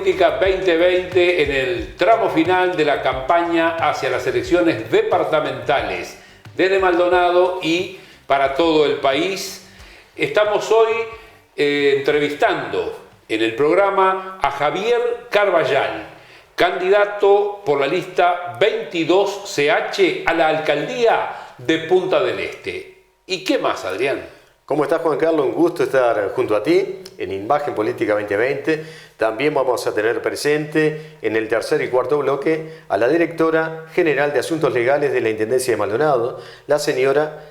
Política 2020 en el tramo final de la campaña hacia las elecciones departamentales desde Maldonado y para todo el país. Estamos hoy entrevistando en el programa a Javier Carballal, candidato por la lista 22CH a la alcaldía de Punta del Este. ¿Y qué más, Adrián? ¿Cómo estás, Juan Carlos? Un gusto estar junto a ti en Imagen Política 2020. También vamos a tener presente en el tercer y cuarto bloque a la directora general de Asuntos Legales de la Intendencia de Maldonado, la señora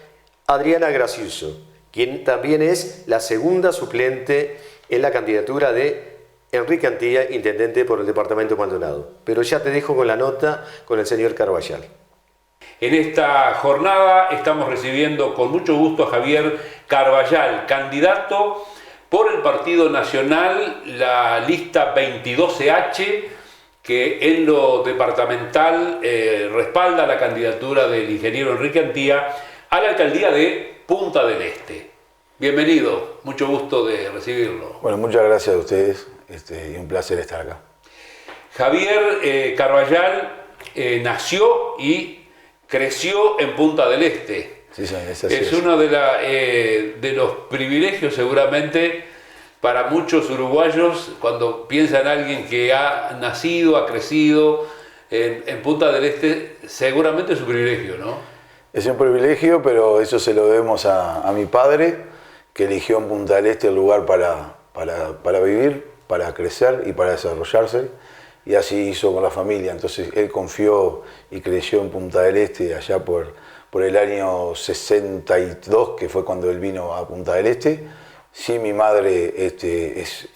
Adriana Gracioso, quien también es la segunda suplente en la candidatura de Enrique Antilla, intendente por el departamento de Maldonado. Pero ya te dejo con la nota con el señor Carballal. En esta jornada estamos recibiendo con mucho gusto a Javier Carballal, candidato por el Partido Nacional, la lista 22CH, que en lo departamental respalda la candidatura del ingeniero Enrique Antilla a la alcaldía de Punta del Este. Bienvenido, mucho gusto de recibirlo. Bueno, muchas gracias a ustedes y un placer estar acá. Javier Carballal nació y creció en Punta del Este. Sí, es uno de los privilegios seguramente para muchos uruguayos cuando piensan en alguien que ha nacido, ha crecido en Punta del Este, seguramente es un privilegio, ¿no? Es un privilegio, pero eso se lo debemos a mi padre, que eligió en Punta del Este el lugar para vivir, para crecer y para desarrollarse. Y así hizo con la familia. Entonces él confió y creció en Punta del Este allá por el año 62, que fue cuando él vino a Punta del Este. Sí, mi madre es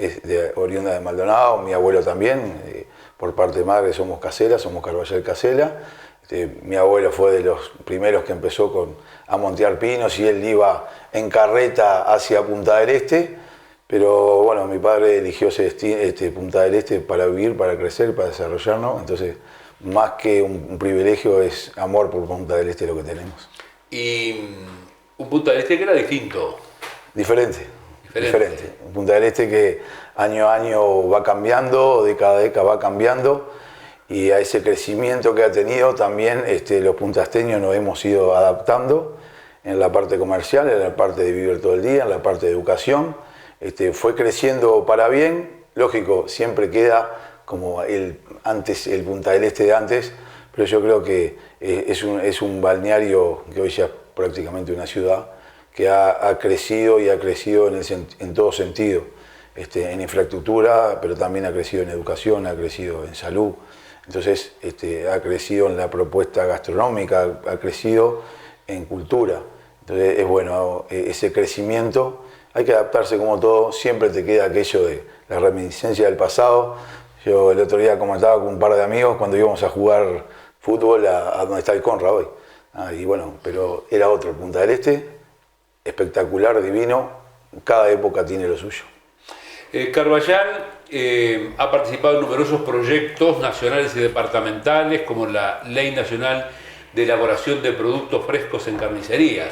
oriunda de Maldonado, mi abuelo también. Por parte de madre somos caseras, somos Carballal Casela. Mi abuelo fue de los primeros que empezó a montear pinos y él iba en carreta hacia Punta del Este. Pero bueno, mi padre eligió Punta del Este para vivir, para crecer, para desarrollarnos. Entonces, más que un privilegio, es amor por Punta del Este lo que tenemos. Y un Punta del Este que era distinto. Diferente. Un Punta del Este que año a año va cambiando, década a década va cambiando. Y a ese crecimiento que ha tenido también los puntasteños nos hemos ido adaptando en la parte comercial, en la parte de vivir todo el día, en la parte de educación. Fue creciendo para bien, lógico, siempre queda como el Punta del Este de antes, pero yo creo que es un balneario que hoy ya es prácticamente una ciudad que ha crecido y ha crecido en todo sentido, en infraestructura, pero también ha crecido en educación, ha crecido en salud, entonces ha crecido en la propuesta gastronómica, ha crecido en cultura, entonces es bueno ese crecimiento. Hay que adaptarse como todo, siempre te queda aquello de la reminiscencia del pasado. Yo el otro día comentaba con un par de amigos cuando íbamos a jugar fútbol a donde está el Conrad hoy. Y bueno, pero era otro, Punta del Este, espectacular, divino, cada época tiene lo suyo. Carballal ha participado en numerosos proyectos nacionales y departamentales, como la Ley Nacional de Elaboración de Productos Frescos en Carnicerías.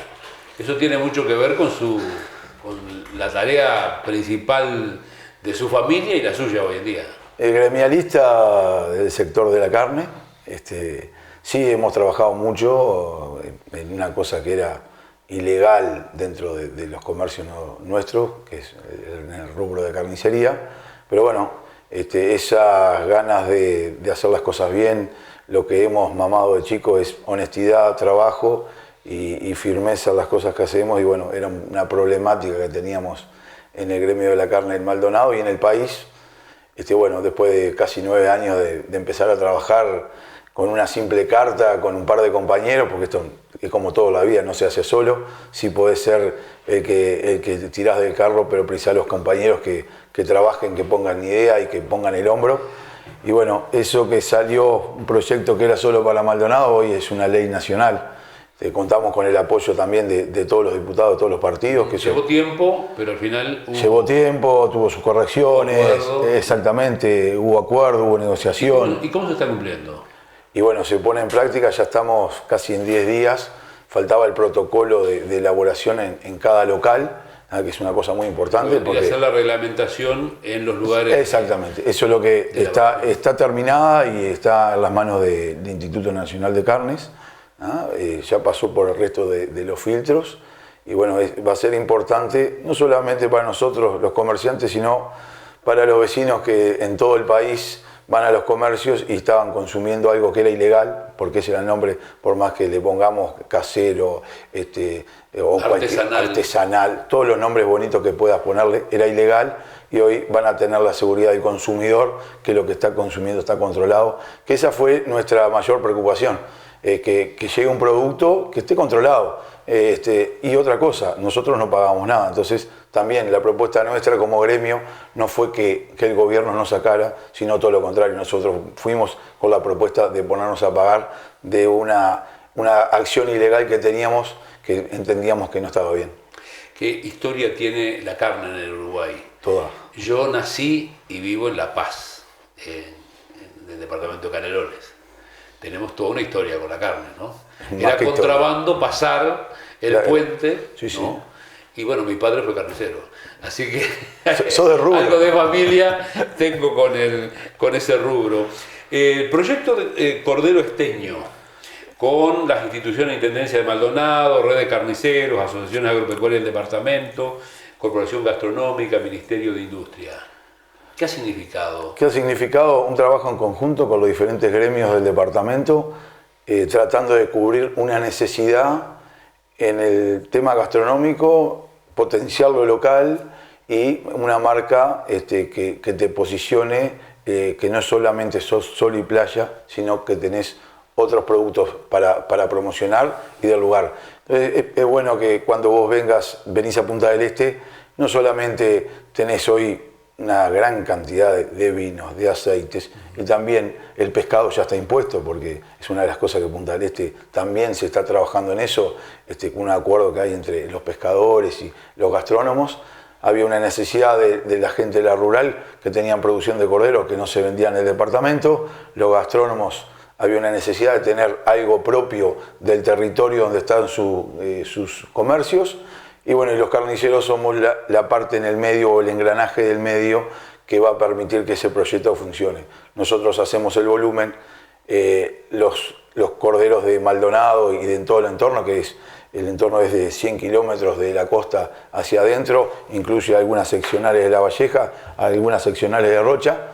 Eso tiene mucho que ver con la tarea principal de su familia y la suya hoy en día. El gremialista del sector de la carne, sí hemos trabajado mucho en una cosa que era ilegal dentro de los comercios nuestros, que es en el rubro de carnicería, pero bueno, esas ganas de hacer las cosas bien, lo que hemos mamado de chico es honestidad, trabajo y firmeza en las cosas que hacemos, y bueno, era una problemática que teníamos en el gremio de la carne en Maldonado y en el país. Bueno, después de casi 9 años de empezar a trabajar con una simple carta, con un par de compañeros, porque esto es como toda la vida, no se hace solo, sí podés ser el que tirás del carro, pero precisás los compañeros que trabajen, que pongan idea y que pongan el hombro. Y bueno, eso que salió, un proyecto que era solo para Maldonado, hoy es una ley nacional. Contamos con el apoyo también de todos los diputados, de todos los partidos. Llevó tiempo, pero al final llevó tiempo, tuvo sus correcciones, exactamente, hubo acuerdo, hubo negociación. ¿Y cómo se está cumpliendo? Y bueno, se pone en práctica, ya estamos casi en 10 días, faltaba el protocolo de elaboración en cada local, que es una cosa muy importante. Porque hacer la reglamentación en los lugares. Exactamente, eso es lo que está terminada y está en las manos del Instituto Nacional de Carnes, ya pasó por el resto de los filtros y bueno, va a ser importante no solamente para nosotros los comerciantes, sino para los vecinos que en todo el país van a los comercios y estaban consumiendo algo que era ilegal, porque ese era el nombre, por más que le pongamos casero, o artesanal, todos los nombres bonitos que puedas ponerle, era ilegal y hoy van a tener la seguridad del consumidor, que lo que está consumiendo está controlado, que esa fue nuestra mayor preocupación, que llegue un producto que esté controlado. Y otra cosa, nosotros no pagamos nada, entonces también la propuesta nuestra como gremio no fue que el gobierno nos sacara, sino todo lo contrario, nosotros fuimos con la propuesta de ponernos a pagar de una acción ilegal que teníamos, que entendíamos que no estaba bien. ¿Qué historia tiene la carne en el Uruguay? Toda. Yo nací y vivo en La Paz, en el departamento de Canelones. Tenemos toda una historia con la carne, ¿no? Era contrabando pasar el puente, sí, sí. ¿no? Y bueno, mi padre fue carnicero, así que sos de rubro. Algo de familia tengo con ese rubro. El proyecto de Cordero Esteño, con las instituciones de Intendencia de Maldonado, Red de Carniceros, Asociaciones Agropecuarias del Departamento, Corporación Gastronómica, Ministerio de Industria. ¿Qué ha significado? ¿Qué ha significado? Un trabajo en conjunto con los diferentes gremios del departamento, tratando de cubrir una necesidad en el tema gastronómico, potenciar lo local y una marca que te posicione, que no solamente sos sol y playa, sino que tenés otros productos para promocionar y del lugar. Entonces es bueno que cuando vos venís a Punta del Este, no solamente tenés hoy una gran cantidad de vinos, de aceites, y también el pescado ya está impuesto, porque es una de las cosas que Punta del Este también se está trabajando en eso, un acuerdo que hay entre los pescadores y los gastrónomos. Había una necesidad de la gente de la rural que tenían producción de cordero que no se vendía en el departamento, los gastrónomos había una necesidad de tener algo propio del territorio donde están sus comercios. Y bueno, y los carniceros somos la parte en el medio o el engranaje del medio que va a permitir que ese proyecto funcione. Nosotros hacemos el volumen, los corderos de Maldonado y de todo el entorno, el entorno es de 100 kilómetros de la costa hacia adentro, incluye algunas seccionales de La Valleja, algunas seccionales de Rocha,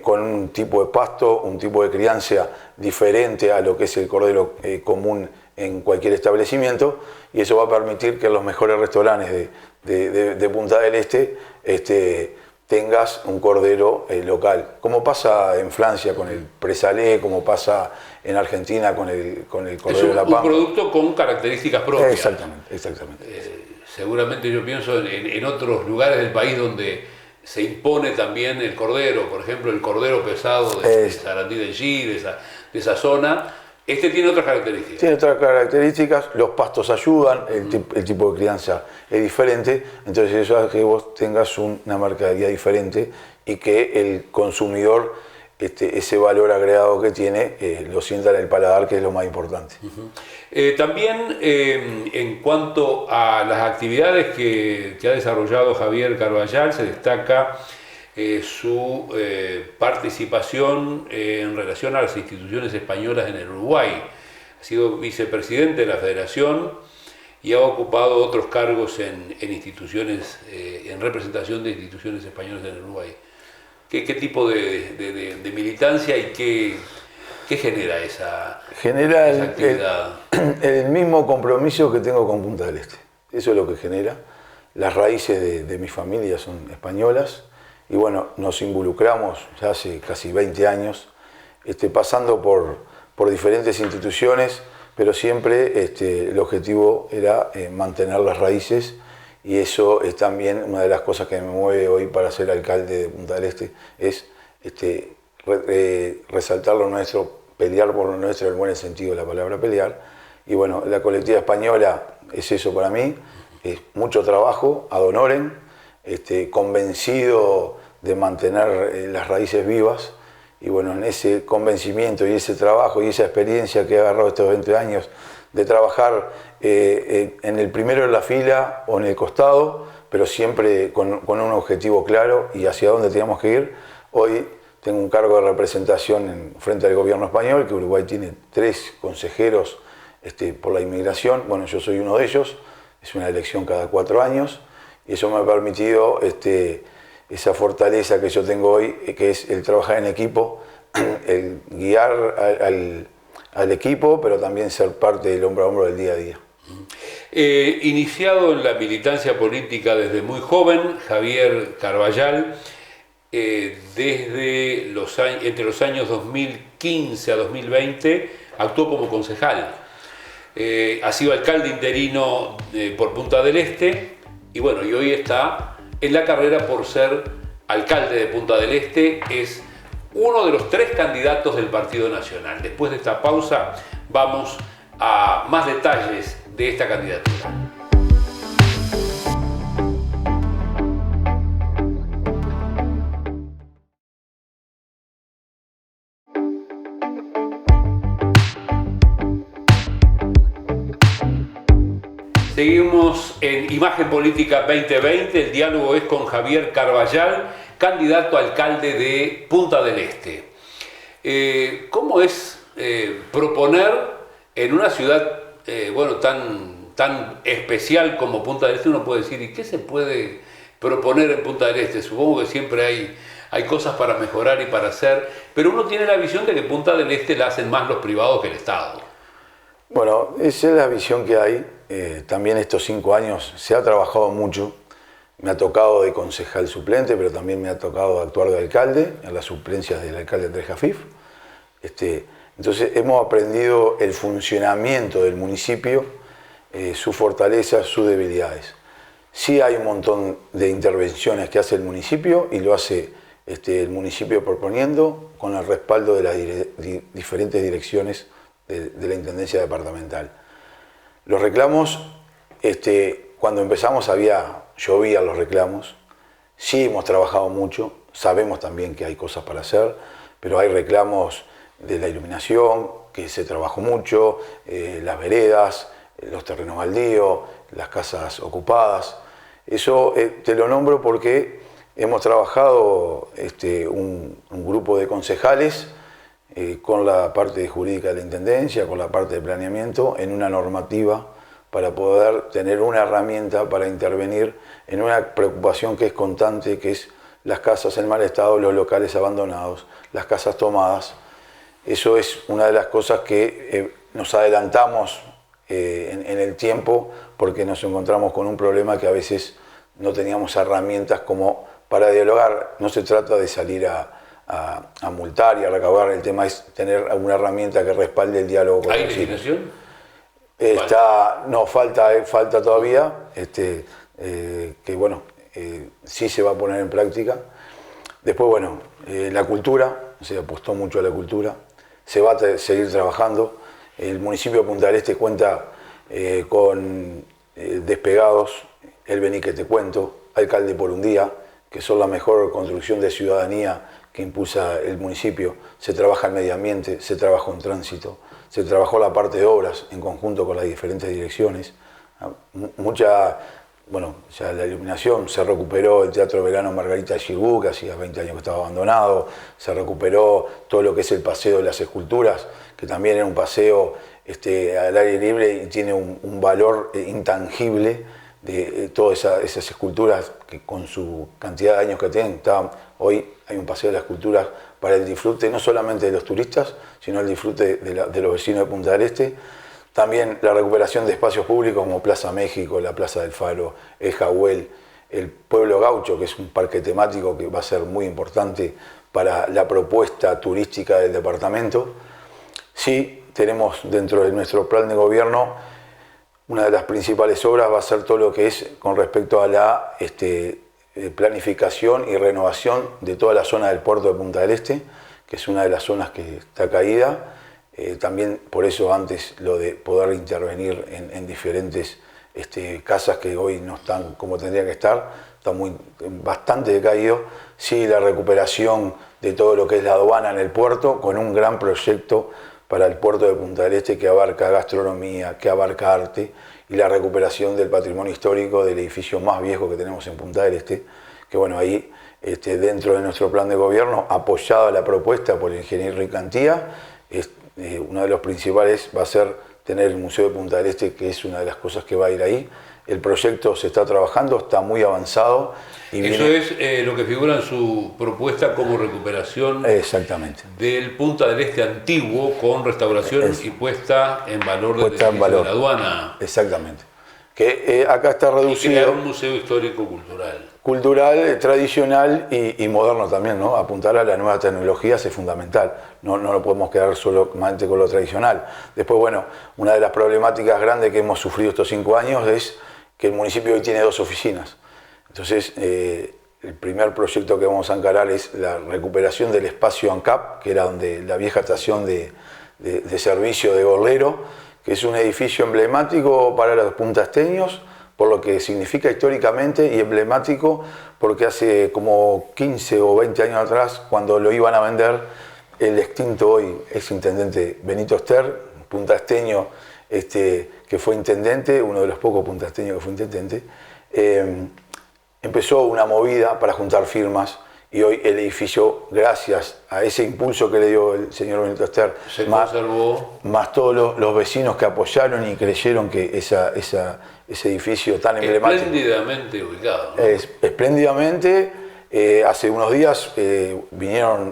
con un tipo de pasto, un tipo de crianza diferente a lo que es el cordero común en cualquier establecimiento, y eso va a permitir que en los mejores restaurantes de Punta del Este tengas un cordero local, como pasa en Francia con el presalé, como pasa en Argentina con el cordero de la Pampa. Es un producto con características propias. Exactamente. Seguramente yo pienso en otros lugares del país donde se impone también el cordero, por ejemplo el cordero pesado de Sarandí del Gí, de esa zona. Este tiene otras características. Tiene otras características, los pastos ayudan, el tipo de crianza es diferente, entonces eso hace que vos tengas una mercadería diferente y que el consumidor ese valor agregado que tiene lo sienta en el paladar, que es lo más importante. También en cuanto a las actividades que ha desarrollado Javier Carballal, se destaca su participación en relación a las instituciones españolas en el Uruguay. Ha sido vicepresidente de la Federación y ha ocupado otros cargos en instituciones, en representación de instituciones españolas en el Uruguay. ¿Qué tipo de militancia y qué genera esa actividad? El mismo compromiso que tengo con Punta del Este. Eso es lo que genera. Las raíces de mi familia son españolas. Y bueno, nos involucramos ya hace casi 20 años, pasando por diferentes instituciones, pero siempre el objetivo era mantener las raíces, y eso es también una de las cosas que me mueve hoy para ser alcalde de Punta del Este, es resaltar lo nuestro, pelear por lo nuestro, en el buen sentido de la palabra pelear. Y bueno, la colectiva española es eso para mí, es mucho trabajo, ad honorem, convencido de mantener las raíces vivas, y bueno, en ese convencimiento y ese trabajo y esa experiencia que he agarrado estos 20 años de trabajar en el primero de la fila o en el costado, pero siempre con un objetivo claro y hacia dónde teníamos que ir. Hoy tengo un cargo de representación frente al gobierno español, que Uruguay tiene 3 consejeros por la inmigración. Bueno, yo soy uno de ellos, es una elección cada 4 años, y eso me ha permitido esa fortaleza que yo tengo hoy, que es el trabajar en equipo, el guiar al equipo, pero también ser parte del hombro a hombro del día a día. Iniciado en la militancia política desde muy joven, Javier Carbajal, entre los años 2015 a 2020, actuó como concejal. Ha sido alcalde interino por Punta del Este y bueno, y hoy está en la carrera por ser alcalde de Punta del Este. Es uno de los 3 candidatos del Partido Nacional. Después de esta pausa vamos a más detalles de esta candidatura. Seguimos en Imagen Política 2020, el diálogo es con Javier Carbajal, candidato a alcalde de Punta del Este. ¿Cómo es proponer en una ciudad tan especial como Punta del Este? Uno puede decir, ¿y qué se puede proponer en Punta del Este? Supongo que siempre hay cosas para mejorar y para hacer, pero uno tiene la visión de que Punta del Este la hacen más los privados que el Estado. Bueno, esa es la visión que hay. También estos 5 años se ha trabajado mucho. Me ha tocado de concejal suplente, pero también me ha tocado actuar de alcalde, en las suplencias del alcalde Andrés Jafif. Entonces hemos aprendido el funcionamiento del municipio, sus fortalezas, sus debilidades. Sí hay un montón de intervenciones que hace el municipio y lo hace el municipio proponiendo con el respaldo de las diferentes direcciones de la Intendencia Departamental. Los reclamos, cuando empezamos llovían los reclamos. Sí hemos trabajado mucho, sabemos también que hay cosas para hacer, pero hay reclamos de la iluminación, que se trabajó mucho, las veredas, los terrenos baldíos, las casas ocupadas. Eso te lo nombro porque hemos trabajado un grupo de concejales con la parte jurídica de la Intendencia, con la parte de planeamiento, en una normativa para poder tener una herramienta para intervenir en una preocupación que es constante, que es las casas en mal estado, los locales abandonados, las casas tomadas. Eso es una de las cosas que nos adelantamos en el tiempo porque nos encontramos con un problema que a veces no teníamos herramientas como para dialogar. No se trata de salir a multar y a recaudar, el tema es tener alguna herramienta que respalde el diálogo con ¿Hay legislación? No, falta todavía, que bueno, sí se va a poner en práctica. Después, bueno, la cultura, se apostó mucho a la cultura, se va a seguir trabajando. El municipio de Punta del Este cuenta con Despegados, El Vení que te cuento, Alcalde por un día, que son la mejor construcción de ciudadanía que impulsa el municipio. Se trabaja en medio ambiente, se trabajó en tránsito, se trabajó la parte de obras en conjunto con las diferentes direcciones. Bueno, ya la iluminación, se recuperó el Teatro Verano Margarita Xirgu, que hacía 20 años que estaba abandonado, se recuperó todo lo que es el paseo de las esculturas, que también era un paseo al aire libre y tiene un valor intangible de todas esas esculturas que con su cantidad de años que tienen, hoy hay un paseo de las esculturas para el disfrute no solamente de los turistas, sino el disfrute de los vecinos de Punta del Este. También la recuperación de espacios públicos como Plaza México, la Plaza del Faro, el Jahuel, el Pueblo Gaucho, que es un parque temático que va a ser muy importante para la propuesta turística del departamento. Sí, tenemos dentro de nuestro plan de gobierno, una de las principales obras va a ser todo lo que es con respecto a la planificación y renovación de toda la zona del puerto de Punta del Este, que es una de las zonas que está caída. También por eso antes lo de poder intervenir en diferentes casas que hoy no están como tendrían que estar, está bastante decaído. Sí, la recuperación de todo lo que es la aduana en el puerto, con un gran proyecto para el puerto de Punta del Este, que abarca gastronomía, que abarca arte y la recuperación del patrimonio histórico del edificio más viejo que tenemos en Punta del Este, que bueno, ahí dentro de nuestro plan de gobierno, apoyado a la propuesta por el ingeniero Ricantía, uno de los principales va a ser tener el Museo de Punta del Este, que es una de las cosas que va a ir ahí. El proyecto se está trabajando, está muy avanzado. Y eso es lo que figura en su propuesta como recuperación. Exactamente. Del Punta del Este antiguo, con restauración y puesta en valor de la aduana. Exactamente. Que acá está reducido. Y crear un museo histórico-cultural. Cultural, tradicional y moderno también, ¿no? Apuntar a las nuevas tecnologías es fundamental. No lo podemos quedar solamente con lo tradicional. Después, bueno, una de las problemáticas grandes que hemos sufrido estos 5 años es que el municipio hoy tiene 2 oficinas. Entonces, el primer proyecto que vamos a encarar es la recuperación del espacio ANCAP, que era donde la vieja estación de servicio de Gorlero, que es un edificio emblemático para los puntasteños, por lo que significa históricamente, y emblemático porque hace como 15 o 20 años atrás, cuando lo iban a vender, el extinto hoy exintendente Benito Ester, puntasteño que fue intendente, uno de los pocos puntasteños que fue intendente, empezó una movida para juntar firmas, y hoy el edificio, gracias a ese impulso que le dio el señor Benito Ester, más todos los vecinos que apoyaron y creyeron que ese edificio tan emblemático. Espléndidamente ubicado, ¿no? Espléndidamente. Hace unos días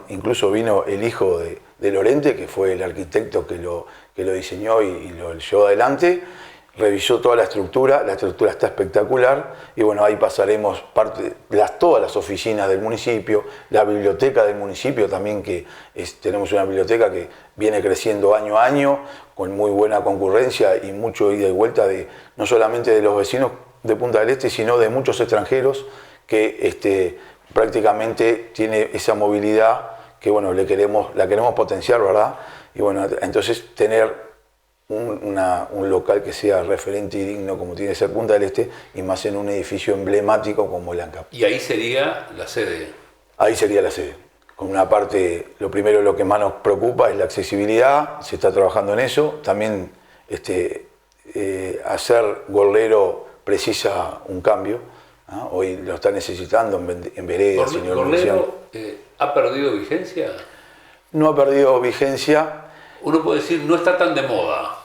incluso vino el hijo de Lorente, que fue el arquitecto que lo diseñó y lo llevó adelante. Revisó toda la estructura está espectacular, y bueno, ahí pasaremos todas las oficinas del municipio, la biblioteca del municipio también, tenemos una biblioteca que viene creciendo año a año, con muy buena concurrencia y mucho ida y vuelta no solamente de los vecinos de Punta del Este, sino de muchos extranjeros que prácticamente tiene esa movilidad que bueno, la queremos potenciar, ¿verdad? Y bueno, entonces tener un local que sea referente y digno como tiene que ser Punta del Este, y más en un edificio emblemático como el ANCAP. Y ahí sería la sede. Ahí sería la sede. Con una parte, lo que más nos preocupa es la accesibilidad, se está trabajando en eso. También hacer Gorlero precisa un cambio, ¿no? Hoy lo está necesitando en veredas, señor ¿Gorlero ha perdido vigencia? No ha perdido vigencia. Uno puede decir, no está tan de moda.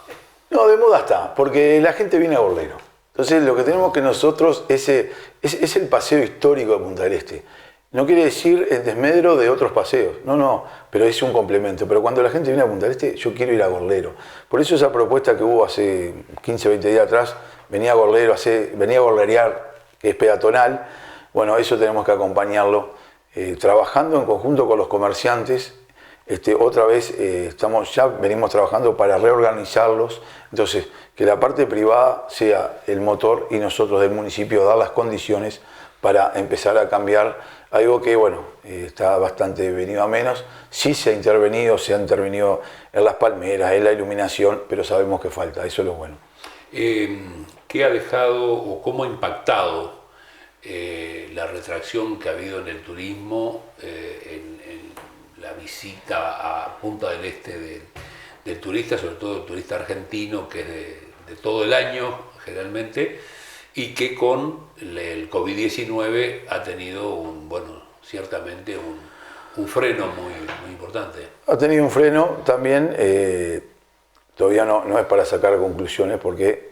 No, de moda está, porque la gente viene a Gorlero. Entonces lo que tenemos que nosotros es el paseo histórico de Punta del Este. No quiere decir el desmedro de otros paseos, no, pero es un complemento. Pero cuando la gente viene a Punta del Este, yo quiero ir a Gorlero. Por eso esa propuesta que hubo hace 15, 20 días atrás, venía a gorlerear, que es peatonal. Bueno, eso tenemos que acompañarlo, trabajando en conjunto con los comerciantes. Otra vez venimos trabajando para reorganizarlos, entonces que la parte privada sea el motor y nosotros del municipio dar las condiciones para empezar a cambiar algo que bueno, está bastante venido a menos. Sí se ha intervenido en las palmeras, en la iluminación, pero sabemos que falta, eso es lo bueno. ¿Qué ha dejado o cómo ha impactado la retracción que ha habido en el turismo, en la visita a Punta del Este del turista, sobre todo el turista argentino, que es de todo el año generalmente, y que con el COVID-19 ha tenido ciertamente un freno muy importante? Ha tenido un freno también, todavía no es para sacar conclusiones porque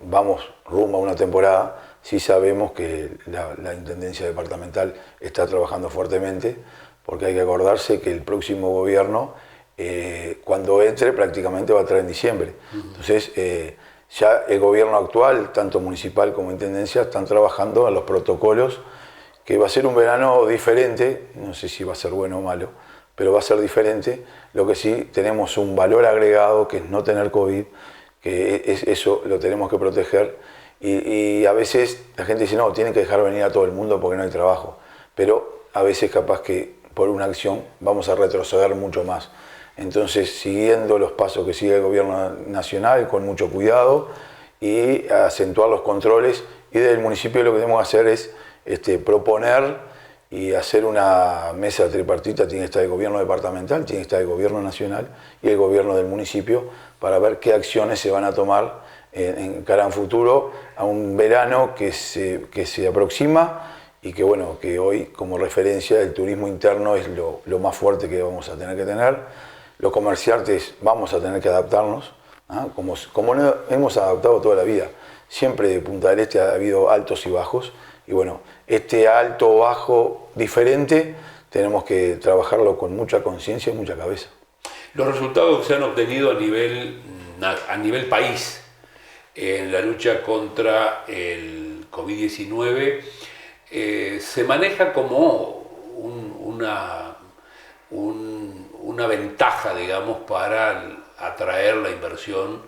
vamos rumbo a una temporada. Sí sabemos que la Intendencia Departamental está trabajando fuertemente, porque hay que acordarse que el próximo gobierno, cuando entre, prácticamente va a entrar en diciembre. Entonces, ya el gobierno actual, tanto municipal como intendencia, están trabajando en los protocolos, que va a ser un verano diferente, no sé si va a ser bueno o malo, pero va a ser diferente. Lo que sí, tenemos un valor agregado, que es no tener COVID, que eso lo tenemos que proteger. Y a veces la gente dice, no, tienen que dejar venir a todo el mundo porque no hay trabajo. Pero a veces capaz que por una acción vamos a retroceder mucho más. Entonces, siguiendo los pasos que sigue el gobierno nacional, con mucho cuidado, y acentuar los controles, y del municipio lo que tenemos que hacer es proponer y hacer una mesa tripartita. Tiene que estar el gobierno departamental, tiene que estar el gobierno nacional y el gobierno del municipio para ver qué acciones se van a tomar en cara a un futuro, a un verano que se aproxima y que, bueno, que hoy como referencia el turismo interno es lo más fuerte que vamos a tener que tener. Los comerciantes vamos a tener que adaptarnos, ¿ah? Como hemos adaptado toda la vida. Siempre de Punta del Este ha habido altos y bajos, y bueno, este alto o bajo diferente tenemos que trabajarlo con mucha conciencia y mucha cabeza. Los resultados que se han obtenido a nivel país en la lucha contra el COVID-19 se maneja como una ventaja, digamos, para atraer la inversión,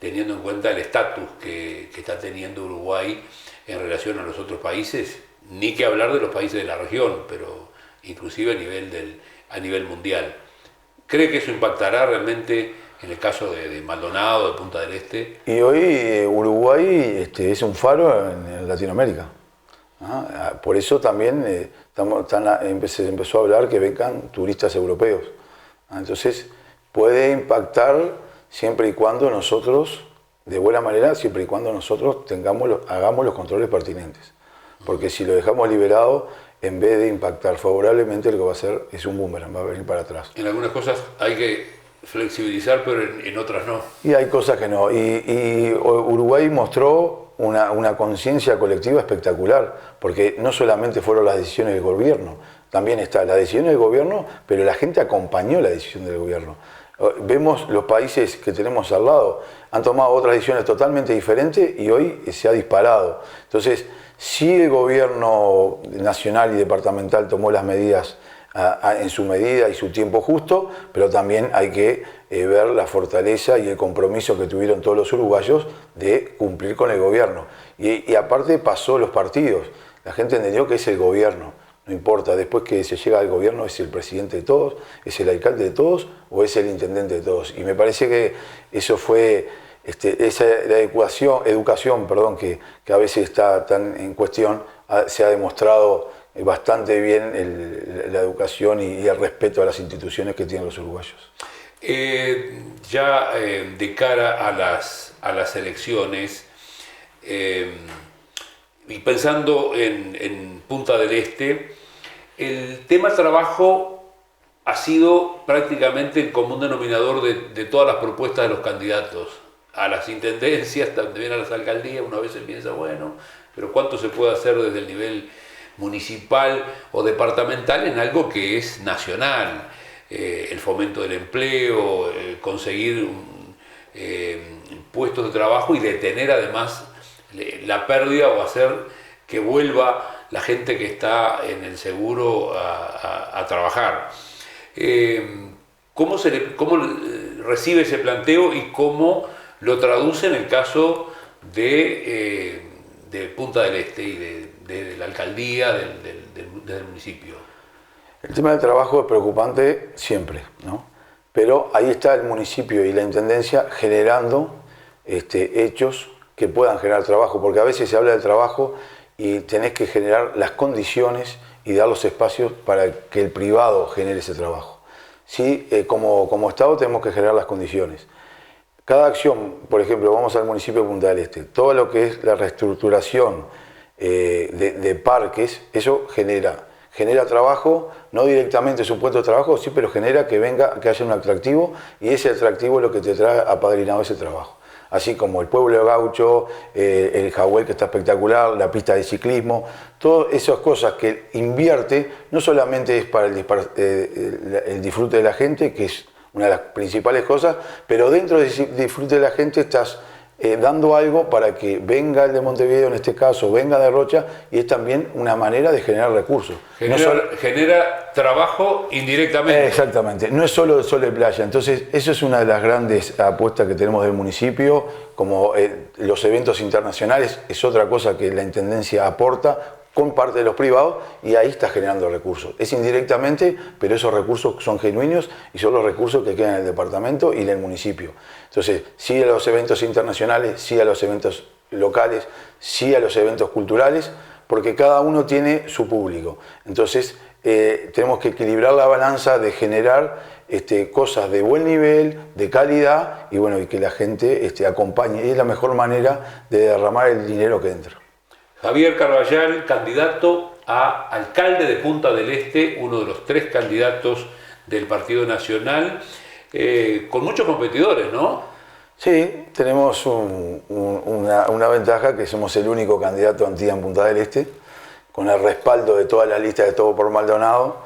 teniendo en cuenta el estatus que está teniendo Uruguay en relación a los otros países, ni que hablar de los países de la región, pero inclusive a nivel mundial. ¿Cree que eso impactará realmente en el caso de Maldonado, de Punta del Este? Y hoy Uruguay es un faro en Latinoamérica. Por eso también se empezó a hablar que vengan turistas europeos. Entonces puede impactar siempre y cuando nosotros, de buena manera, siempre y cuando nosotros hagamos los controles pertinentes. Porque si lo dejamos liberado, en vez de impactar favorablemente, lo que va a hacer es un boomerang, va a venir para atrás. En algunas cosas hay que flexibilizar, pero en otras no. Y hay cosas que no. Y Uruguay mostró una conciencia colectiva espectacular, porque no solamente fueron las decisiones del gobierno, también está la decisión del gobierno, pero la gente acompañó la decisión del gobierno. Vemos los países que tenemos al lado, han tomado otras decisiones totalmente diferentes y hoy se ha disparado. Entonces, sí, el gobierno nacional y departamental tomó las medidas en su medida y su tiempo justo, pero también hay que ver la fortaleza y el compromiso que tuvieron todos los uruguayos de cumplir con el gobierno. Y aparte pasó los partidos, la gente entendió que es el gobierno. No importa, después que se llega al gobierno es el presidente de todos, es el alcalde de todos o es el intendente de todos. Y me parece que eso fue, la educación que a veces está tan en cuestión, se ha demostrado bastante bien la educación y el respeto a las instituciones que tienen los uruguayos. De cara a las elecciones, y pensando en Punta del Este, el tema trabajo ha sido prácticamente el común denominador de todas las propuestas de los candidatos. A las intendencias, también a las alcaldías, una vez se piensa, bueno, pero ¿cuánto se puede hacer desde el nivel municipal o departamental en algo que es nacional? El fomento del empleo, conseguir puestos de trabajo y detener además la pérdida o hacer que vuelva la gente que está en el seguro a trabajar. ¿Cómo recibe ese planteo y cómo lo traduce en el caso de Punta del Este y de la alcaldía, del municipio? El tema del trabajo es preocupante siempre, ¿no? Pero ahí está el municipio y la intendencia generando hechos que puedan generar trabajo, porque a veces se habla del trabajo y tenés que generar las condiciones y dar los espacios para que el privado genere ese trabajo. Sí, como Estado tenemos que generar las condiciones. Cada acción, por ejemplo, vamos al municipio de Punta del Este, todo lo que es la reestructuración de parques, eso genera trabajo, no directamente es un puesto de trabajo, sí, pero genera que haya un atractivo y ese atractivo es lo que te trae apadrinado ese trabajo. Así como el pueblo gaucho, el Jagüel que está espectacular, la pista de ciclismo, todas esas cosas que invierte, no solamente es para el disfrute de la gente, que es una de las principales cosas, pero dentro del disfrute de la gente estás dando algo para que venga el de Montevideo, en este caso, venga de Rocha, y es también una manera de generar recursos. Genera trabajo indirectamente. Exactamente, no es solo sol de playa. Entonces, eso es una de las grandes apuestas que tenemos del municipio, como los eventos internacionales, es otra cosa que la Intendencia aporta con parte de los privados, y ahí está generando recursos. Es indirectamente, pero esos recursos son genuinos y son los recursos que quedan en el departamento y en el municipio. Entonces, sí a los eventos internacionales, sí a los eventos locales, sí a los eventos culturales, porque cada uno tiene su público. Entonces, tenemos que equilibrar la balanza de generar cosas de buen nivel, de calidad, y bueno, y que la gente acompañe. Y es la mejor manera de derramar el dinero que entra. Javier Carballal, candidato a alcalde de Punta del Este, uno de los 3 candidatos del Partido Nacional, con muchos competidores, ¿no? Sí, tenemos una ventaja, que somos el único candidato Antía en Punta del Este, con el respaldo de todas las listas de Todo por Maldonado,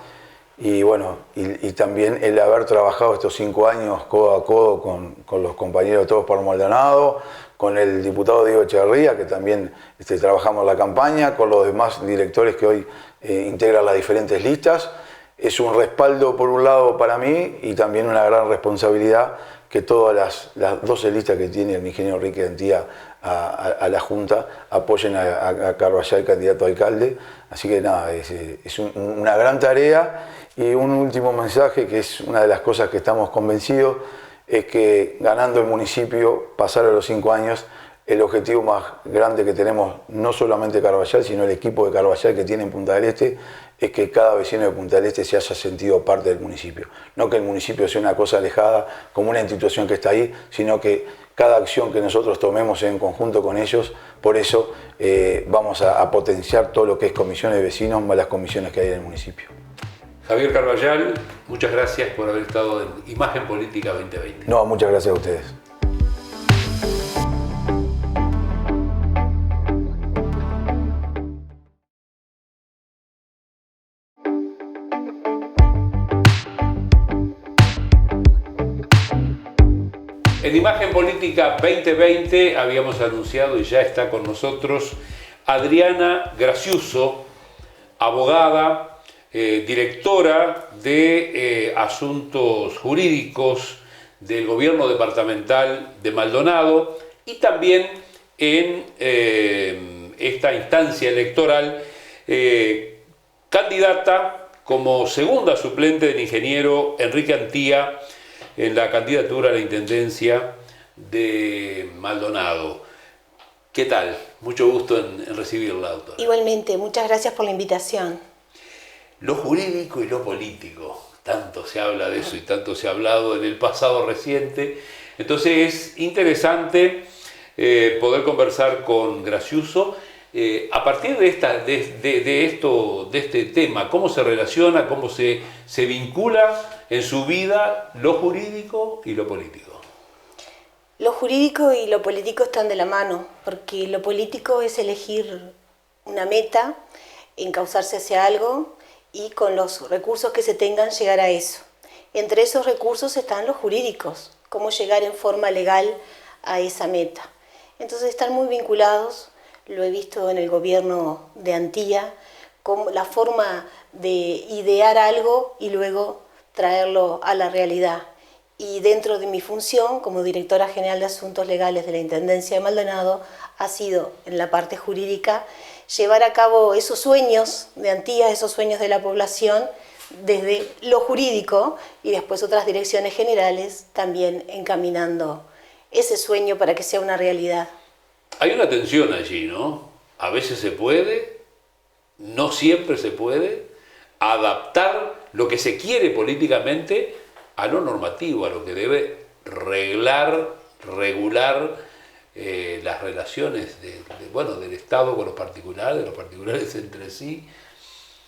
y bueno, y también el haber trabajado estos 5 años codo a codo con los compañeros de Todos por Maldonado, con el diputado Diego Echeverría, que también trabajamos la campaña, con los demás directores que hoy integran las diferentes listas. Es un respaldo por un lado para mí y también una gran responsabilidad que todas las 12 listas que tiene el ingeniero Enrique Antía a la Junta apoyen a Carballal, candidato a alcalde. Así que nada, es una gran tarea. Y un último mensaje, que es una de las cosas que estamos convencidos, es que ganando el municipio, pasar a los 5 años, el objetivo más grande que tenemos, no solamente Carballal, sino el equipo de Carballal que tiene en Punta del Este, es que cada vecino de Punta del Este se haya sentido parte del municipio. No que el municipio sea una cosa alejada, como una institución que está ahí, sino que cada acción que nosotros tomemos en conjunto con ellos, por eso vamos a potenciar todo lo que es comisiones de vecinos, más las comisiones que hay en el municipio. Javier Carballal, muchas gracias por haber estado en Imagen Política 2020. No, muchas gracias a ustedes. En Imagen Política 2020 habíamos anunciado, y ya está con nosotros, Adriana Graciuso, abogada, directora de Asuntos Jurídicos del Gobierno Departamental de Maldonado, y también en esta instancia electoral, candidata como segunda suplente del ingeniero Enrique Antía en la candidatura a la intendencia de Maldonado. ¿Qué tal? Mucho gusto en recibirla, doctora. Igualmente, muchas gracias por la invitación. Lo jurídico y lo político, tanto se habla de eso y tanto se ha hablado en el pasado reciente. Entonces es interesante poder conversar con Graciuso a partir de este tema, cómo se relaciona, cómo se vincula en su vida lo jurídico y lo político. Lo jurídico y lo político están de la mano, porque lo político es elegir una meta, encauzarse hacia algo y con los recursos que se tengan llegar a eso. Entre esos recursos están los jurídicos, cómo llegar en forma legal a esa meta. Entonces están muy vinculados, lo he visto en el gobierno de Antía, como la forma de idear algo y luego traerlo a la realidad. Y dentro de mi función como directora general de Asuntos Legales de la Intendencia de Maldonado ha sido, en la parte jurídica, llevar a cabo esos sueños de Antía, esos sueños de la población, desde lo jurídico y después otras direcciones generales también encaminando ese sueño para que sea una realidad. Hay una tensión allí, ¿no? A veces se puede, no siempre se puede, adaptar lo que se quiere políticamente a lo normativo, a lo que debe regular las relaciones del Estado con los particulares entre sí.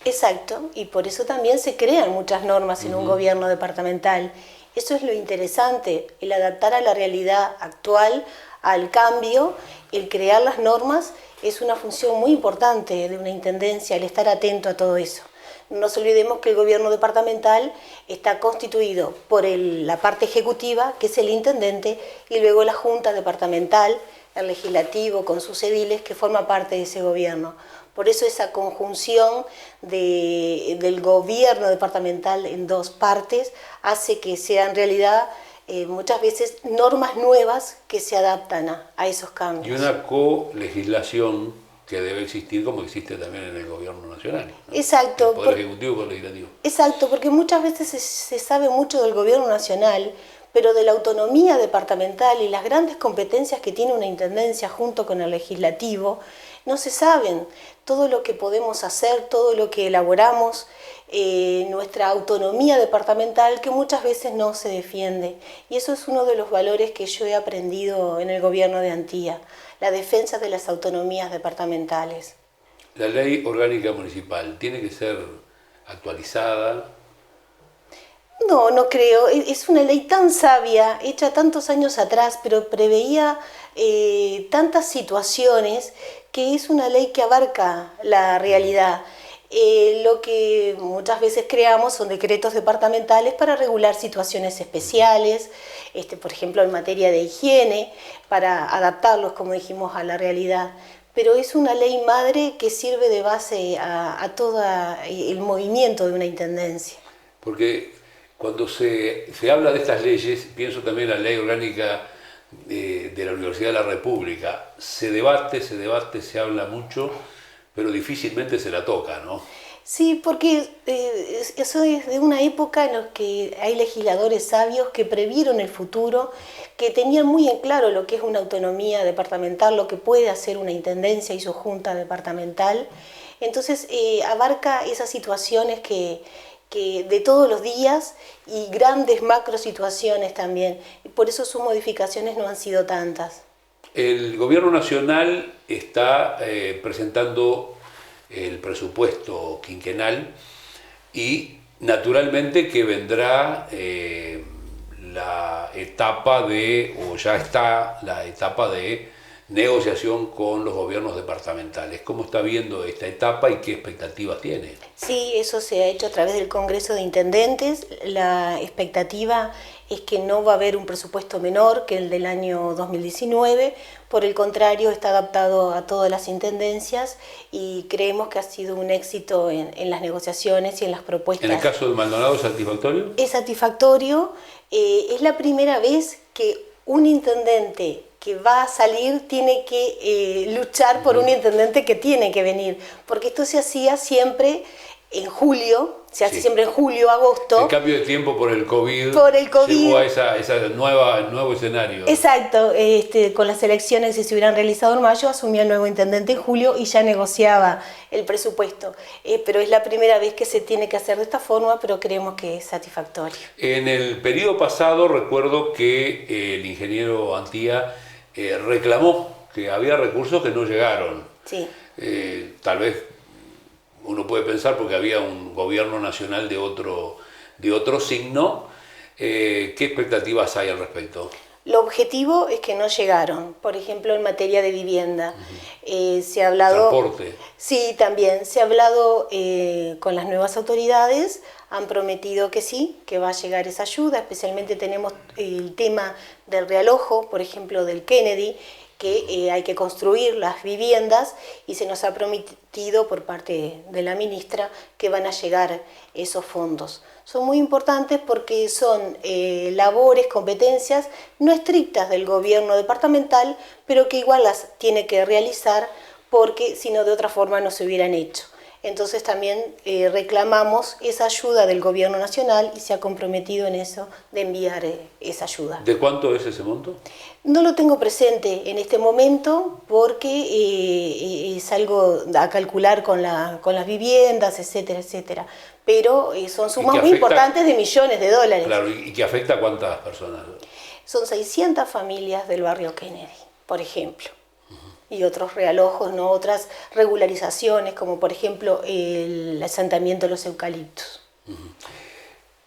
Exacto, y por eso también se crean muchas normas en un gobierno departamental. Eso es lo interesante, el adaptar a la realidad actual, al cambio, el crear las normas es una función muy importante de una intendencia, el estar atento a todo eso. No nos olvidemos que el gobierno departamental está constituido por la parte ejecutiva, que es el intendente, y luego la junta departamental, el legislativo con sus ediles, que forma parte de ese gobierno. Por eso esa conjunción del gobierno departamental en dos partes hace que sean realidad muchas veces normas nuevas que se adaptan a esos cambios. Y una co-legislación que debe existir como existe también en el gobierno nacional, ¿no? Exacto. El Poder Ejecutivo con el Legislativo. Exacto, porque muchas veces se sabe mucho del gobierno nacional, pero de la autonomía departamental y las grandes competencias que tiene una intendencia junto con el legislativo, no se saben. Todo lo que podemos hacer, todo lo que elaboramos, nuestra autonomía departamental, que muchas veces no se defiende. Y eso es uno de los valores que yo he aprendido en el gobierno de Antía, la defensa de las autonomías departamentales. La ley orgánica municipal tiene que ser actualizada. No, no creo. Es una ley tan sabia, hecha tantos años atrás, pero preveía tantas situaciones, que es una ley que abarca la realidad. Lo que muchas veces creamos son decretos departamentales para regular situaciones especiales, por ejemplo en materia de higiene, para adaptarlos, como dijimos, a la realidad. Pero es una ley madre que sirve de base a todo el movimiento de una intendencia. Porque cuando se habla de estas leyes, pienso también en la ley orgánica de la Universidad de la República. Se debate, se habla mucho, pero difícilmente se la toca, ¿no? Sí, porque eso es de una época en la que hay legisladores sabios que previeron el futuro, que tenían muy en claro lo que es una autonomía departamental, lo que puede hacer una intendencia y su junta departamental. Entonces abarca esas situaciones que de todos los días y grandes macro situaciones también. Y por eso sus modificaciones no han sido tantas. El gobierno nacional está presentando el presupuesto quinquenal y naturalmente que vendrá la etapa o ya está la etapa de negociación con los gobiernos departamentales. ¿Cómo está viendo esta etapa y qué expectativas tiene? Sí, eso se ha hecho a través del Congreso de Intendentes. La expectativa es que no va a haber un presupuesto menor que el del año 2019, por el contrario está adaptado a todas las intendencias y creemos que ha sido un éxito en las negociaciones y en las propuestas. ¿En el caso de Maldonado es satisfactorio? Es satisfactorio, es la primera vez que un intendente que va a salir tiene que luchar por un intendente que tiene que venir, porque esto se hacía siempre en julio, se hace siempre en julio, agosto. El cambio de tiempo por el COVID, llevó a ese nuevo escenario. Exacto, con las elecciones, si se hubieran realizado en mayo, asumía el nuevo intendente en julio y ya negociaba el presupuesto. Pero es la primera vez que se tiene que hacer de esta forma, pero creemos que es satisfactorio. En el periodo pasado recuerdo que el ingeniero Antía reclamó que había recursos que no llegaron. Sí. Tal vez uno puede pensar porque había un gobierno nacional de otro signo. ¿Qué expectativas hay al respecto? Lo objetivo es que no llegaron, por ejemplo en materia de vivienda. Se ha hablado... Transporte. Sí, también. Se ha hablado con las nuevas autoridades, han prometido que sí, que va a llegar esa ayuda, especialmente tenemos el tema del realojo, por ejemplo del Kennedy, que hay que construir las viviendas y se nos ha prometido por parte de la ministra que van a llegar esos fondos. Son muy importantes porque son labores, competencias no estrictas del gobierno departamental, pero que igual las tiene que realizar porque si no de otra forma no se hubieran hecho. Entonces también reclamamos esa ayuda del gobierno nacional y se ha comprometido en eso de enviar esa ayuda. ¿De cuánto es ese monto? No lo tengo presente en este momento porque es algo a calcular con las viviendas, etcétera, etcétera. Pero son sumas muy importantes de millones de dólares. Claro, ¿y que afecta a cuántas personas? Son 600 familias del barrio Kennedy, por ejemplo. Y otros realojos, ¿no? Otras regularizaciones, como por ejemplo el asentamiento de los eucaliptos.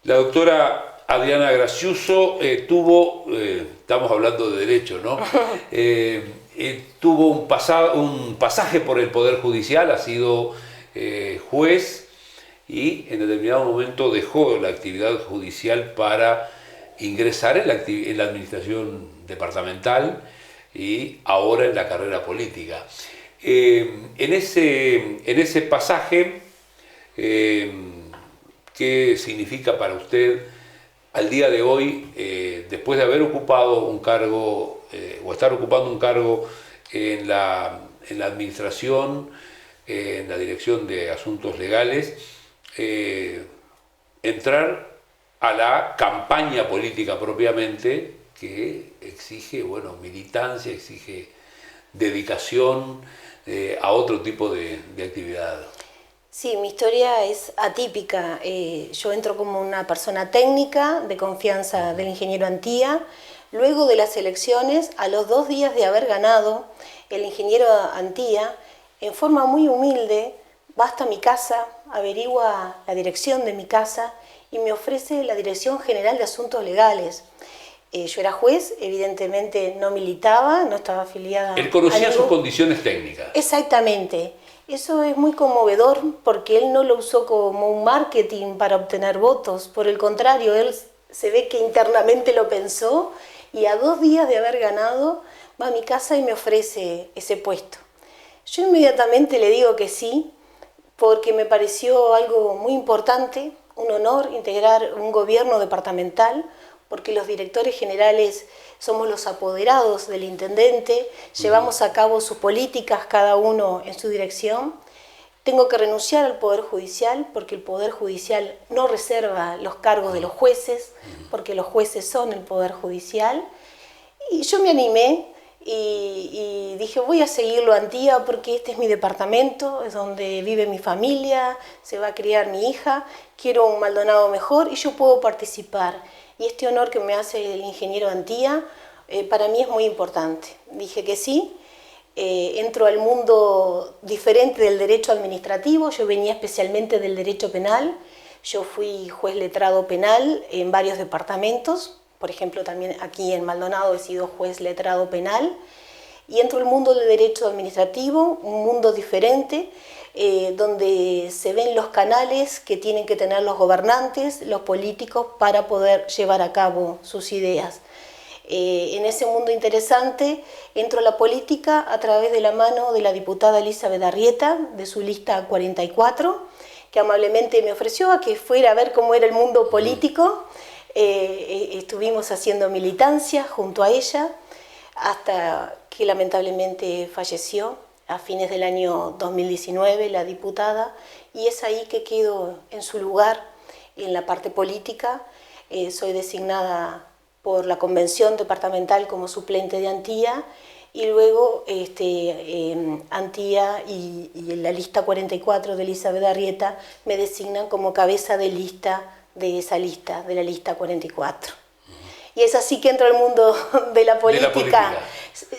La doctora Adriana Graciuso estamos hablando de derecho, ¿no? Tuvo un pasaje por el Poder Judicial, ha sido juez y en determinado momento dejó la actividad judicial para ingresar en la administración departamental y ahora en la carrera política. En ese pasaje, ¿qué significa para usted al día de hoy, después de haber ocupado un cargo o estar ocupando un cargo en la administración, en la Dirección de Asuntos Legales, entrar a la campaña política propiamente, que exige, bueno, militancia, exige dedicación a otro tipo de actividad. Sí, mi historia es atípica. Yo entro como una persona técnica de confianza del ingeniero Antía. Luego de las elecciones, a los 2 días de haber ganado, el ingeniero Antía, en forma muy humilde, va hasta mi casa, averigua la dirección de mi casa y me ofrece la Dirección General de Asuntos Legales. Yo era juez, evidentemente no militaba, no estaba afiliada. Él conocía sus condiciones técnicas. Exactamente. Eso es muy conmovedor porque él no lo usó como un marketing para obtener votos. Por el contrario, él se ve que internamente lo pensó y a 2 días de haber ganado va a mi casa y me ofrece ese puesto. Yo inmediatamente le digo que sí porque me pareció algo muy importante, un honor integrar un gobierno departamental, porque los directores generales somos los apoderados del intendente, llevamos a cabo sus políticas cada uno en su dirección. Tengo que renunciar al Poder Judicial porque el Poder Judicial no reserva los cargos de los jueces, porque los jueces son el Poder Judicial. Y yo me animé y dije, voy a seguirlo a Antía porque este es mi departamento, es donde vive mi familia, se va a criar mi hija, quiero un Maldonado mejor y yo puedo participar. Y este honor que me hace el ingeniero Antía, para mí es muy importante. Dije que sí, entro al mundo diferente del derecho administrativo, yo venía especialmente del derecho penal, yo fui juez letrado penal en varios departamentos, por ejemplo también aquí en Maldonado he sido juez letrado penal, y entro al mundo del derecho administrativo, un mundo diferente, donde se ven los canales que tienen que tener los gobernantes, los políticos, para poder llevar a cabo sus ideas. En ese mundo interesante entro a la política a través de la mano de la diputada Elizabeth Arrieta, de su lista 44, que amablemente me ofreció a que fuera a ver cómo era el mundo político. Estuvimos haciendo militancia junto a ella, hasta que lamentablemente falleció a fines del año 2019, la diputada, y es ahí que quedo en su lugar en la parte política. Soy designada por la Convención Departamental como suplente de Antía, y luego Antía y la lista 44 de Elizabeth Arrieta me designan como cabeza de lista de esa lista, de la lista 44. Y es así que entro al mundo de la política,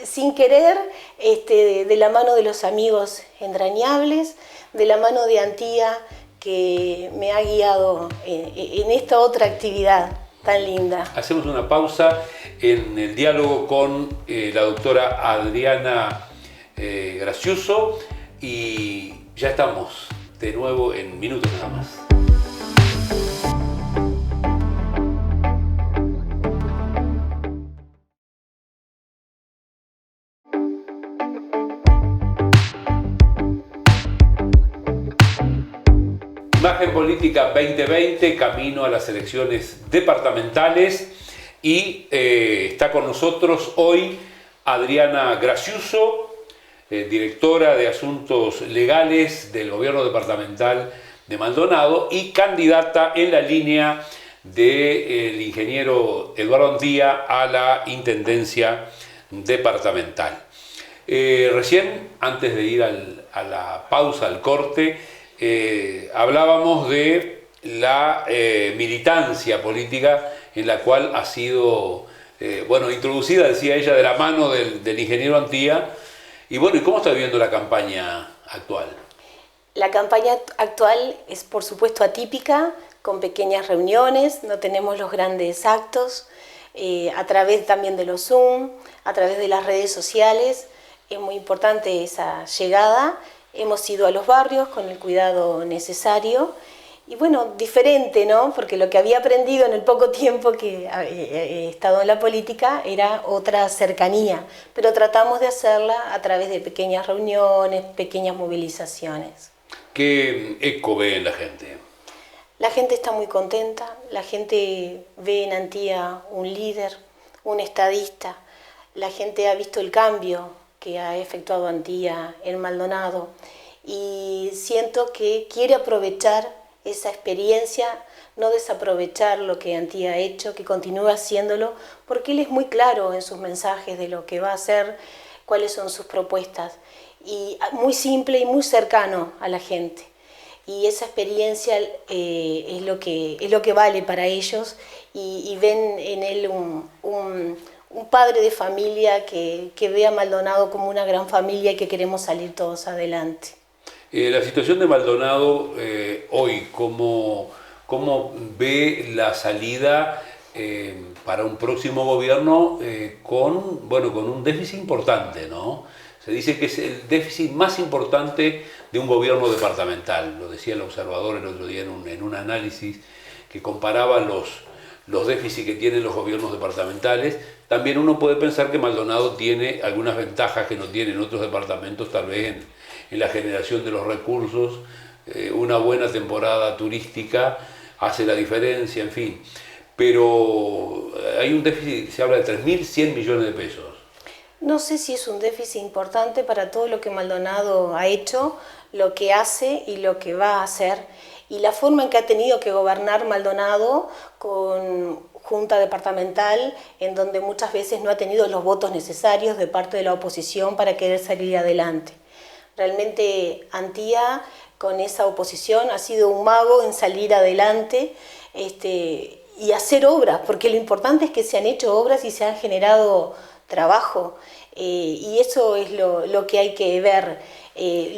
sin querer, de la mano de los amigos entrañables, de la mano de Antía, que me ha guiado en esta otra actividad tan linda. Hacemos una pausa en el diálogo con la doctora Adriana Graciuso y ya estamos de nuevo en minutos nada más. Imagen Política 2020, camino a las elecciones departamentales, y está con nosotros hoy Adriana Graciuso, directora de Asuntos Legales del Gobierno Departamental de Maldonado y candidata en la línea del ingeniero Eduardo Antía a la Intendencia Departamental. Recién, antes de ir a la pausa, al corte, hablábamos de la militancia política en la cual ha sido introducida, decía ella, de la mano del ingeniero Antía. Y bueno, ¿y cómo está viviendo la campaña actual? La campaña actual es por supuesto atípica, con pequeñas reuniones, no tenemos los grandes actos, a través también de los Zoom, a través de las redes sociales. Es muy importante esa llegada. Hemos ido a los barrios con el cuidado necesario y bueno, diferente, ¿no? Porque lo que había aprendido en el poco tiempo que he estado en la política era otra cercanía, pero tratamos de hacerla a través de pequeñas reuniones, pequeñas movilizaciones. ¿Qué eco ve en la gente? La gente está muy contenta, la gente ve en Antía un líder, un estadista, la gente ha visto el cambio que ha efectuado Antía en Maldonado y siento que quiere aprovechar esa experiencia, no desaprovechar lo que Antía ha hecho, que continúe haciéndolo, porque él es muy claro en sus mensajes de lo que va a hacer, cuáles son sus propuestas, y muy simple y muy cercano a la gente. Y esa experiencia es lo que vale para ellos, y ven en él un padre de familia que ve a Maldonado como una gran familia y que queremos salir todos adelante. La situación de Maldonado hoy, ¿cómo ve la salida para un próximo gobierno con un déficit importante, ¿no? Se dice que es el déficit más importante de un gobierno departamental. Lo decía el Observador el otro día en un análisis que comparaba los déficits que tienen los gobiernos departamentales. También uno puede pensar que Maldonado tiene algunas ventajas que no tienen otros departamentos, tal vez en la generación de los recursos. Una buena temporada turística hace la diferencia, en fin. Pero hay un déficit, se habla de 3.100 millones de pesos. No sé si es un déficit importante para todo lo que Maldonado ha hecho, lo que hace y lo que va a hacer. Y la forma en que ha tenido que gobernar Maldonado con junta departamental, en donde muchas veces no ha tenido los votos necesarios de parte de la oposición para querer salir adelante. Realmente Antía, con esa oposición, ha sido un mago en salir adelante y hacer obras, porque lo importante es que se han hecho obras y se han generado trabajo, y eso es lo que hay que ver,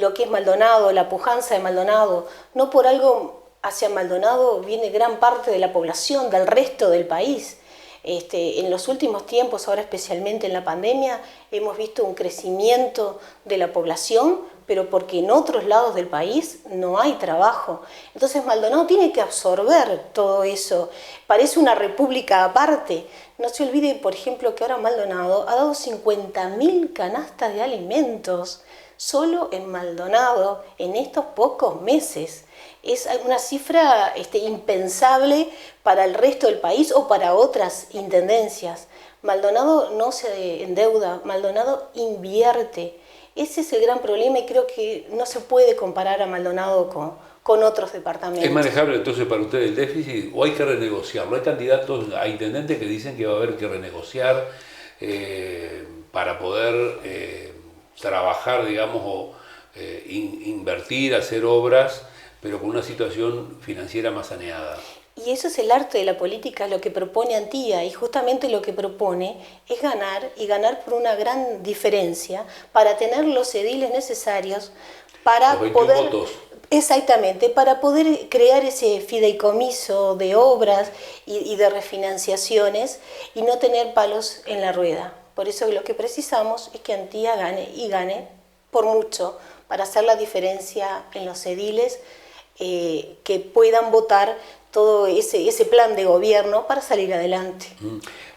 lo que es Maldonado, la pujanza de Maldonado. No por algo hacia Maldonado viene gran parte de la población, del resto del país. En los últimos tiempos, ahora especialmente en la pandemia, hemos visto un crecimiento de la población, pero porque en otros lados del país no hay trabajo. Entonces Maldonado tiene que absorber todo eso. Parece una república aparte. No se olvide, por ejemplo, que ahora Maldonado ha dado 50.000 canastas de alimentos solo en Maldonado en estos pocos meses. Es una cifra impensable para el resto del país o para otras intendencias. Maldonado no se endeuda, Maldonado invierte. Ese es el gran problema y creo que no se puede comparar a Maldonado con otros departamentos. ¿Es manejable entonces para usted el déficit o hay que renegociarlo? Hay candidatos a intendentes que dicen que va a haber que renegociar para poder trabajar, digamos, o invertir, hacer obras, pero con una situación financiera más saneada. Y eso es el arte de la política, lo que propone Antía, y justamente lo que propone es ganar, y ganar por una gran diferencia, para tener los ediles necesarios para los 21 poder... votos. Exactamente, para poder crear ese fideicomiso de obras y de refinanciaciones y no tener palos en la rueda. Por eso lo que precisamos es que Antía gane, y gane por mucho, para hacer la diferencia en los ediles, que puedan votar todo ese plan de gobierno para salir adelante.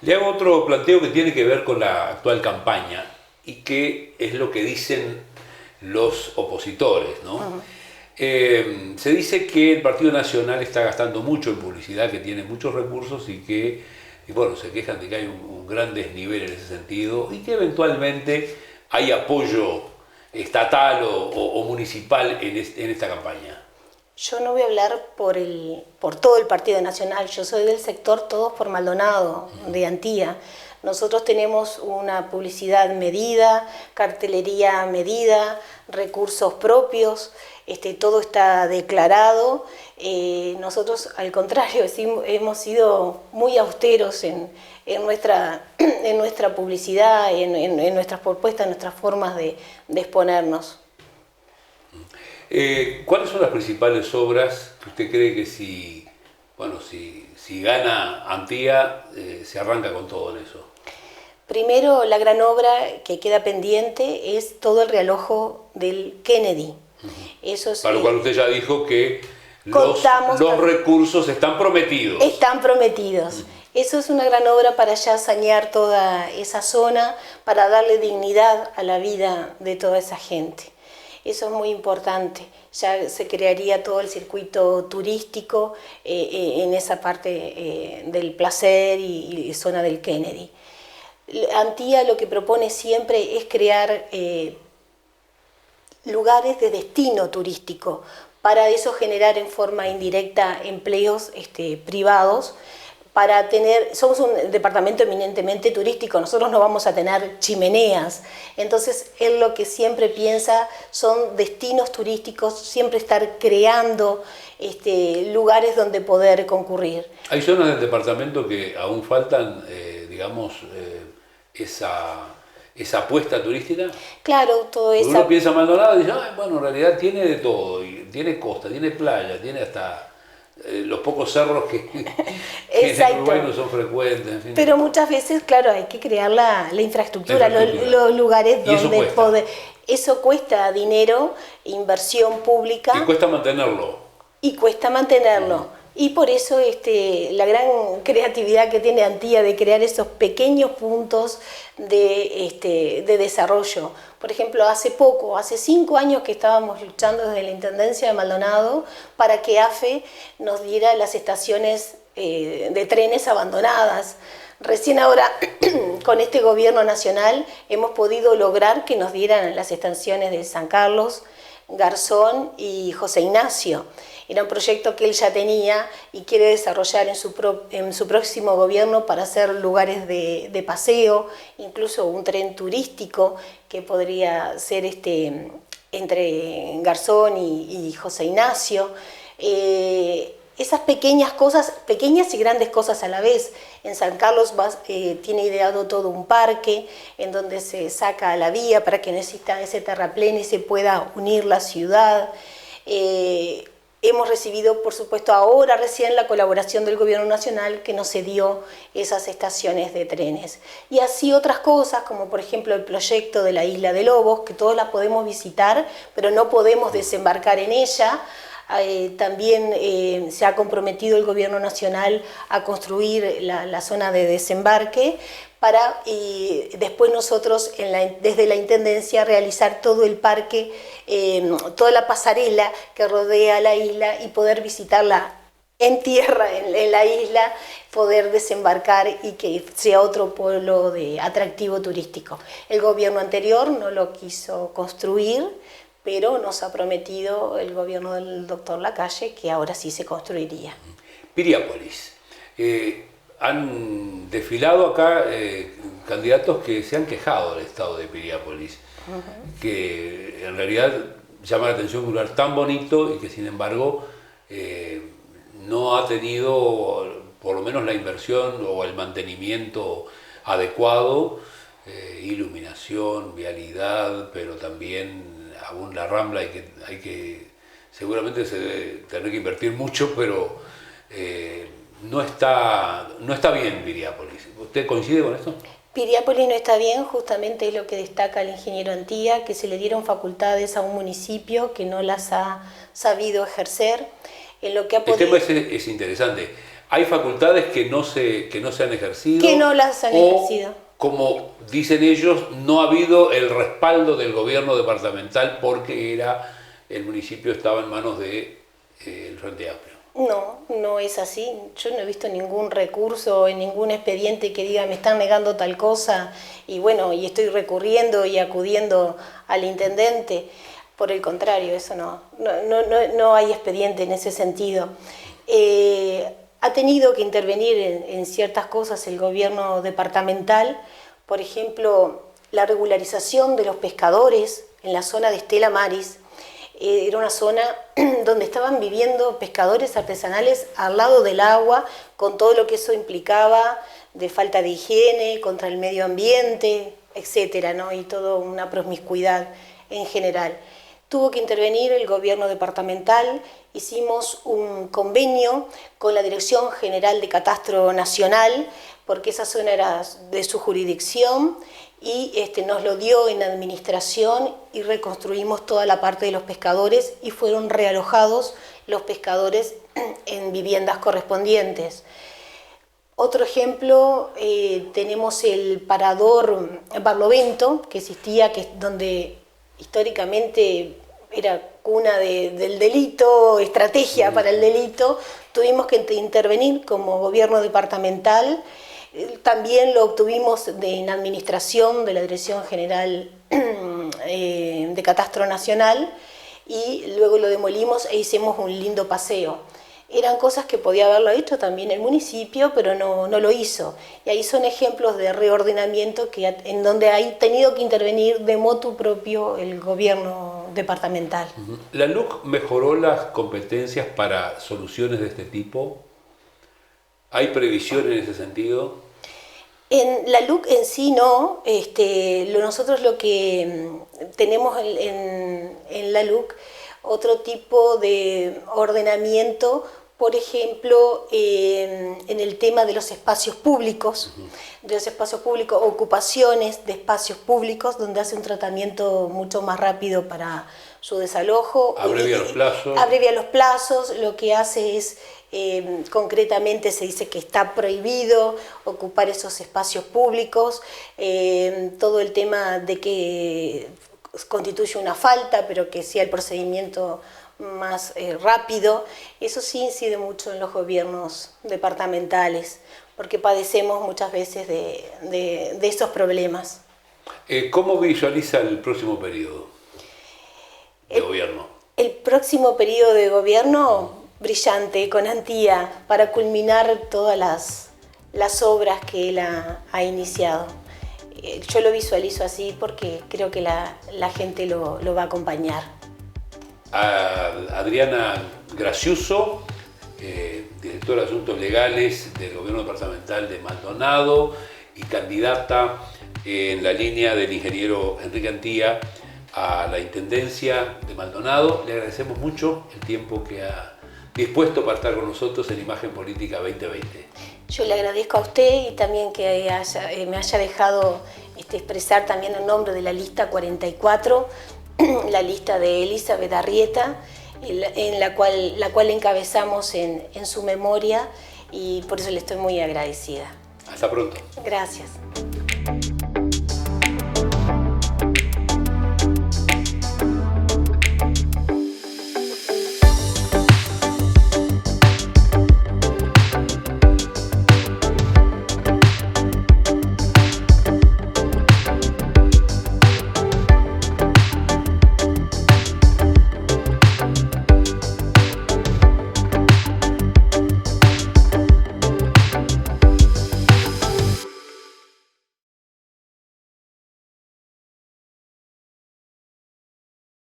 Le hago otro planteo que tiene que ver con la actual campaña y que es lo que dicen los opositores, ¿no? Se dice que el Partido Nacional está gastando mucho en publicidad, que tiene muchos recursos y que, bueno, se quejan de que hay un gran desnivel en ese sentido y que eventualmente hay apoyo estatal o municipal en esta campaña. Yo no voy a hablar por todo el Partido Nacional, yo soy del sector Todos por Maldonado, de Antía. Nosotros tenemos una publicidad medida, cartelería medida, recursos propios, todo está declarado. Nosotros, al contrario, hemos sido muy austeros en nuestra publicidad, en nuestras propuestas, en nuestras formas de exponernos. ¿Cuáles son las principales obras que usted cree que si gana Antía se arranca con todo en eso? Primero, la gran obra que queda pendiente es todo el realojo del Kennedy. Eso Para lo cual usted ya dijo que los recursos están prometidos. Están prometidos. Eso es una gran obra para ya sanear toda esa zona, para darle dignidad a la vida de toda esa gente. Eso es muy importante. Ya se crearía todo el circuito turístico en esa parte del Placer y zona del Kennedy. Antía lo que propone siempre es crear lugares de destino turístico, para eso generar en forma indirecta empleos privados. Somos un departamento eminentemente turístico, nosotros no vamos a tener chimeneas, entonces él lo que siempre piensa son destinos turísticos, siempre estar creando lugares donde poder concurrir. Hay zonas del departamento que aún faltan, digamos, esa apuesta turística. Claro, todo eso. Uno piensa Maldonado y dice, bueno, en realidad tiene de todo, y tiene costa, tiene playa, tiene hasta los pocos cerros que en Uruguay no son frecuentes. En fin. Pero muchas veces, claro, hay que crear la infraestructura, los lugares donde poder. Eso cuesta dinero, inversión pública. Y cuesta mantenerlo. Y cuesta mantenerlo. Y por eso la gran creatividad que tiene Antía de crear esos pequeños puntos de desarrollo. Por ejemplo, hace 5 años que estábamos luchando desde la Intendencia de Maldonado para que AFE nos diera las estaciones de trenes abandonadas. Recién ahora, con este gobierno nacional, hemos podido lograr que nos dieran las estaciones de San Carlos, Garzón y José Ignacio. Era un proyecto que él ya tenía y quiere desarrollar en su próximo gobierno para hacer lugares de paseo, incluso un tren turístico que podría ser entre Garzón y José Ignacio. Esas pequeñas cosas, pequeñas y grandes cosas a la vez. En San Carlos tiene ideado todo un parque en donde se saca la vía para que no exista ese terraplén y se pueda unir la ciudad. Hemos recibido, por supuesto, ahora recién la colaboración del Gobierno Nacional que nos cedió esas estaciones de trenes. Y así otras cosas, como por ejemplo el proyecto de la Isla de Lobos, que todos la podemos visitar, pero no podemos desembarcar en ella. También se ha comprometido el Gobierno Nacional a construir la zona de desembarque y después nosotros desde la Intendencia realizar todo el parque, toda la pasarela que rodea la isla y poder visitarla en tierra, en la isla, poder desembarcar y que sea otro polo de atractivo turístico. El gobierno anterior no lo quiso construir, pero nos ha prometido el gobierno del doctor Lacalle que ahora sí se construiría. Piriápolis. Han desfilado acá candidatos que se han quejado del estado de Piriápolis, que en realidad llama la atención un lugar tan bonito y que sin embargo no ha tenido por lo menos la inversión o el mantenimiento adecuado, iluminación, vialidad, pero también aún la Rambla hay que seguramente se debe tener que invertir mucho, pero no está bien Piriápolis. ¿Usted coincide con esto? Piriápolis no está bien, justamente es lo que destaca el ingeniero Antía, que se le dieron facultades a un municipio que no las ha sabido ejercer. En lo que ha podido... El tema es interesante. Hay facultades que no se han ejercido. Que no las han ejercido. Como dicen ellos, no ha habido el respaldo del gobierno departamental porque el municipio estaba en manos del Frente Amplio. No es así. Yo no he visto ningún recurso en ningún expediente que diga me están negando tal cosa y estoy recurriendo y acudiendo al intendente. Por el contrario, eso no hay expediente en ese sentido. Ha tenido que intervenir en ciertas cosas el gobierno departamental, por ejemplo, la regularización de los pescadores en la zona de Estela Maris. Era una zona donde estaban viviendo pescadores artesanales al lado del agua, con todo lo que eso implicaba de falta de higiene, contra el medio ambiente, etcétera, ¿no? Y toda una promiscuidad en general. Tuvo que intervenir el gobierno departamental, hicimos un convenio con la Dirección General de Catastro Nacional, porque esa zona era de su jurisdicción, y nos lo dio en administración y reconstruimos toda la parte de los pescadores y fueron realojados los pescadores en viviendas correspondientes. Otro ejemplo, tenemos el parador Barlovento, que existía, donde históricamente era cuna del delito, estrategia para el delito. Tuvimos que intervenir como gobierno departamental. También lo obtuvimos en administración de la Dirección General de Catastro Nacional y luego lo demolimos e hicimos un lindo paseo. Eran cosas que podía haberlo hecho también el municipio, pero no lo hizo. Y ahí son ejemplos de reordenamiento en donde ha tenido que intervenir de motu propio el gobierno departamental. ¿La LUC mejoró las competencias para soluciones de este tipo? ¿Hay previsión en ese sentido? En la LUC en sí no. Nosotros lo que tenemos en la LUC, otro tipo de ordenamiento, por ejemplo, en el tema de los espacios públicos, ocupaciones de espacios públicos, donde hace un tratamiento mucho más rápido para su desalojo. Abrevia los plazos. Abrevia los plazos, lo que hace es, concretamente se dice que está prohibido ocupar esos espacios públicos, todo el tema de que constituye una falta, pero que sea el procedimiento más rápido, eso sí incide mucho en los gobiernos departamentales, porque padecemos muchas veces de esos problemas. ¿Cómo visualiza el próximo periodo de gobierno? El próximo periodo de gobierno, brillante, con Antía, para culminar todas las obras que él ha iniciado. Yo lo visualizo así porque creo que la gente lo va a acompañar. A Adriana Graciuso, directora de Asuntos Legales del Gobierno Departamental de Maldonado y candidata en la línea del ingeniero Enrique Antía a la Intendencia de Maldonado. Le agradecemos mucho el tiempo que ha dispuesto para estar con nosotros en Imagen Política 2020. Yo le agradezco a usted y también que me haya dejado expresar también el nombre de la lista 44, la lista de Elizabeth Arrieta, en la cual encabezamos en su memoria, y por eso le estoy muy agradecida. Hasta pronto. Gracias.